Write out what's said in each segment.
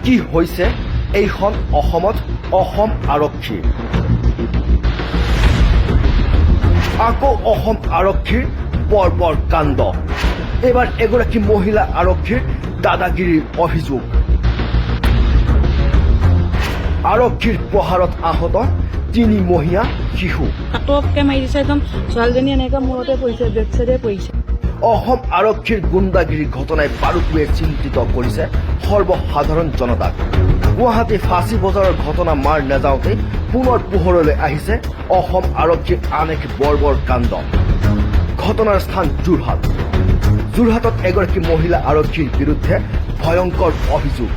কি হৈছে এইখন অসমত অসম আৰক্ষীৰ আকৌ অসম আৰক্ষীৰ বৰ্বৰ কাণ্ড এবাৰ এগৰাকী মহিলা আৰক্ষীৰ দাদাগিৰিৰ অভিযোগ আৰক্ষীৰ প্ৰহাৰত আহত 3 মহীয়া শিশু কাটকে মাৰি দিছে একদম ছোৱালীজনী এনেকৈ মূৰতে পৰিছে বেক চাইডে পৰিছে অসম আৰক্ষীৰ গুণ্ডাগিৰিৰ ঘটনাই বাৰুকৈয়ে চিন্তিত কৰিছে সৰ্বসাধাৰণ জনতাক গুৱাহাটী ফাঁচী বজাৰৰ ঘটনা মাৰ নাযাওঁতে পুনৰ পোহৰলৈ আহিছে অসম আৰক্ষীৰ আন এক বৰ্বৰ কাণ্ড ঘটনাৰ স্থান যোৰহাটত এগৰাকী মহিলা আৰক্ষীৰ বিৰুদ্ধে ভয়ংকৰ অভিযোগ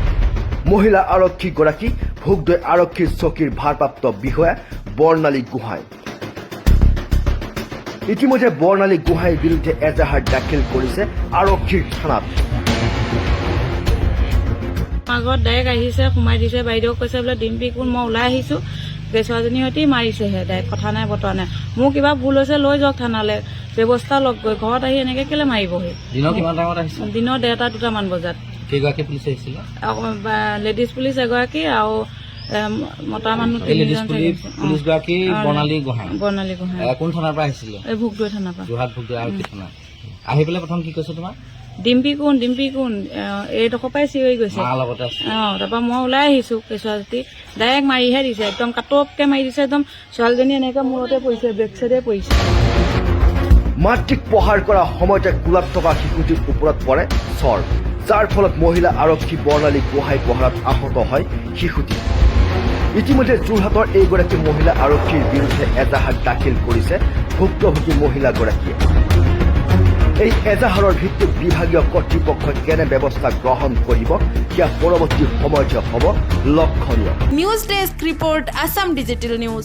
মহিলা আৰক্ষীগৰাকী ভোগদৈ আৰক্ষীৰ চকীৰ ভাৰপ্ৰাপ্ত বিষয়া বৰ্ণালী গোহাঁই ইতিমধ্যে বৰ্ণালী গোহাঁইৰ বিৰুদ্ধে এজাহাৰ দাখিল কৰিছে আৰক্ষীৰ থানাত আগত ডাইৰেক্ট আহিছে সোমাই দিছে বাইদেউক কৈছে বোলে ডিম্পি কোন মই ওলাই আহিছোঁ ছোৱালীজনীৰ সৈতে মাৰিছেহে ডাইৰেক্ট কথা নাই বতৰা নাই মোৰ কিবা ভুল হৈছে লৈ যাওক থানালৈ ব্যৱস্থা লগ গৈ ঘৰত আহি এনেকৈ কেলে মাৰিবহি দিনৰ 1:30-2টামান বজাত কেইগৰাকী পুলিচ আহিছিলে লেডিজ পুলিচ এগৰাকী আৰু মতা মানুহ পুলিচ গৰাকী বৰ্ণালী গোহাঁই কোন থানাৰ পৰা আহিছিলে এই ভোগদৈ থানাৰ পৰা যোৰহাট ভোগদৈ আৰক্ষী থানা আহি পেলাই প্ৰথম কি কৈছে তোমাৰ ডিম্পি কোন এইডোখৰ পৰাই চিঞৰি গৈছে তাৰপৰা মই ওলাই আহিছোঁ কেঁচুৱাজনী ডাইৰেক্ট মাৰিহে দিছে একদম কাটকে মাৰি দিছে একদম ছোৱালীজনী এনেকৈ মূৰতে পৰিছে বেক চাইডে পৰিছে মাতৃক প্ৰহাৰ কৰাৰ সময়তে কোলাত থকা শিশুটিৰ ওপৰত পৰে চৰ যাৰ ফলত মহিলা আৰক্ষী বৰ্ণালী গোহাঁই প্ৰহাৰত আহত হয় শিশুটি ইতিমধ্যে যোৰহাটৰ এইগৰাকী মহিলা আৰক্ষীৰ বিৰুদ্ধে এজাহাৰ দাখিল কৰিছে ভুক্তভোগী মহিলাগৰাকীয়ে এই এজাহাৰৰ ভিত্তিত বিভাগীয় কৰ্তৃপক্ষই কেনে ব্যৱস্থা গ্ৰহণ কৰিব সেয়া পৰৱৰ্তী সময়তহে হ'ব লক্ষণীয় news desk report Assam digital news.